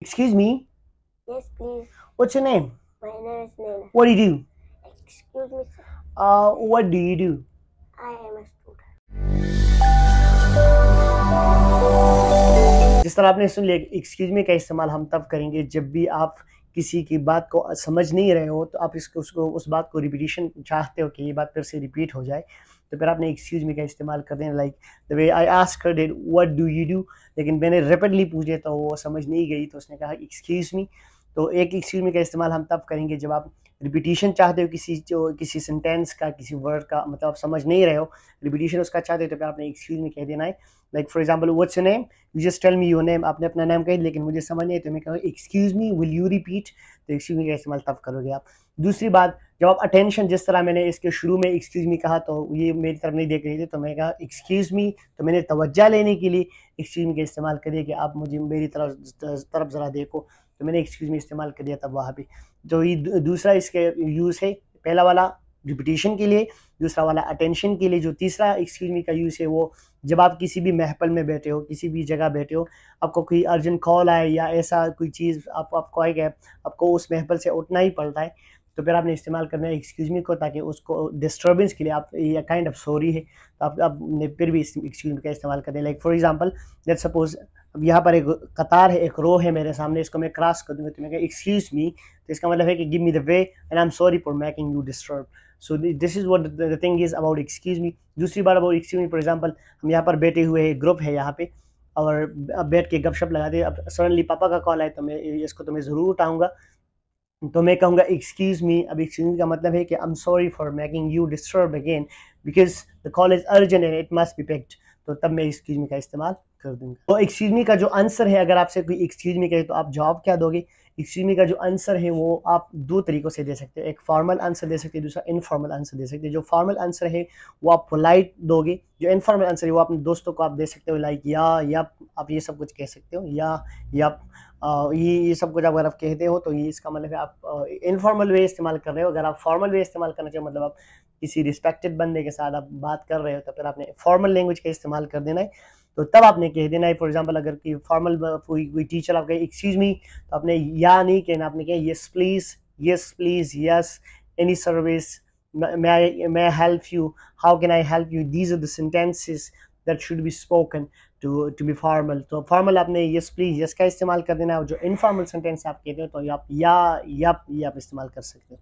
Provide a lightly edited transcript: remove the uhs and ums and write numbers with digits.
Excuse me, Yes, please. what's your name? My name is Naina. What do you do? Excuse me, sir. What do you do? I am a student. जिस तरह आपने सुन लिया, excuse me का इस्तेमाल हम तब करेंगे जब भी आप किसी की बात को समझ नहीं रहे हो, तो आप इसको उसको उस बात को रिपीटिशन चाहते हो कि ये बात फिर से रिपीट हो जाए, तो फिर आपने एक्सक्यूज मी का इस्तेमाल कर देना। Like the way I ask her that what do you do, लेकिन मैंने रिपीटली पूछे तो वो समझ नहीं गई, तो उसने कहा एक्सक्यूज मी। तो एक एक्सक्यूज मी का इस्तेमाल हम तब करेंगे जब आप रिपीटिशन चाहते हो किसी सेंटेंस का, किसी वर्ड का, मतलब आप समझ नहीं रहे हो, रिपीटिशन उसका चाहते हो, तो फिर आपने एक्सक्यूज मी कह देना है। Like for example what's your name, you just tell me your name, आपने अपना नाम कह दिया लेकिन मुझे समझ नहीं है, तो मैं कहूँगा excuse me will you repeat, तो एक्सक्यूज मी का इस्तेमाल तब करोगे आप। दूसरी बात, जब आप अटेंशन, जिस तरह मैंने इसके शुरू में एक्सक्यूज मी कहा तो ये मेरी तरफ नहीं देख रही थी, तो मैंने कहा एक्सक्यूज मी, तो मैंने तवज्जो लेने के लिए एक्सक्यूज मी का इस्तेमाल करिए कि आप मुझे मेरी तरफ ज़रा देखो, तो मैंने एक्सक्यूज मी इस्तेमाल कर दिया तब वहाँ पे। तो ये दूसरा इसके यूज़ है, पहला वाला रिपीटिशन के लिए, दूसरा वाला अटेंशन के लिए। जो तीसरा एक्सक्यूज मी का यूज़ है वो जब आप किसी भी महफिल में बैठे हो, किसी भी जगह बैठे हो, आपको कोई अर्जेंट कॉल आए या ऐसा कोई चीज़ आपको आए गया, आपको उस महफिल से उठना ही पड़ता है, तो फिर आपने इस्तेमाल करना है एक्सक्यूज मी को, ताकि उसको डिस्टर्बेंस के लिए आप ये काइंड ऑफ सॉरी है, तो आपने फिर भी एक्सक्यूज मी का इस्तेमाल करें। Like for example, let's suppose अब यहाँ पर एक कतार है, एक रो है मेरे सामने, इसको मैं क्रॉस कर दूंगा, तो मैं एक्सक्यूज मी, तो इसका मतलब है कि give me the way and I am sorry for making you disturb. So this is what the thing is about excuse me. दूसरी बात about excuse me, for example हम यहाँ पर बैठे हुए हैं, ग्रुप है यहाँ पे, और अब बैठ के गपशप लगाते हैं, अब सडनली पापा का कॉल आए तो मैं इसको तो मैं ज़रूर उठाऊंगा, तो मैं कहूँगा एक्सक्यूज मी। अब एक्सक्यूज मी का मतलब है कि I am sorry for making you disturb again because the call is urgent and it must be picked, तो तब मैं एक्सक्यूज मी का इस्तेमाल कर दूंगा। तो एक्सक्यूज मी का जो आंसर है, अगर आपसे कोई एक्सक्यूज मी कहे तो आप जवाब क्या दोगे? एक्सक्यूज मी का जो आंसर है वो आप दो तरीक़ों से दे सकते हो, एक फॉर्मल आंसर दे सकते हैं, दूसरा इनफॉर्मल आंसर दे सकते हैं। जो फॉर्मल आंसर है वो आप पोलाइट दोगे, जो इनफॉर्मल आंसर है वो अपने दोस्तों को आप दे सकते हो, लाइक या यप, आप ये सब कुछ कह सकते हो, या यप, ये सब कुछ अगर आप कहते हो तो ये इसका मतलब है आप इनफॉर्मल वे इस्तेमाल कर रहे हो। अगर आप फॉर्मल वे इस्तेमाल करना चाहिए, मतलब आप किसी रिस्पेक्टेड बंदे के साथ आप बात कर रहे हो, तो फिर आपने फॉर्मल लैंग्वेज का इस्तेमाल कर देना है, तो तब आपने कह देना है। फॉर एग्जांपल, अगर कि फॉर्मल कोई टीचर आप कहे एक्सक्यूज मी, तो आपने या नहीं कहना, आपने कहा yes please, yes please, yes, any service, may I help you, how can I help you, these are the sentences that should be spoken to be formal। तो फॉर्मल आपने यस प्लीज, यस का इस्तेमाल कर देना है, और जो informal sentence आप कहते हो तो आप या, यप, ये आप इस्तेमाल कर सकते हो।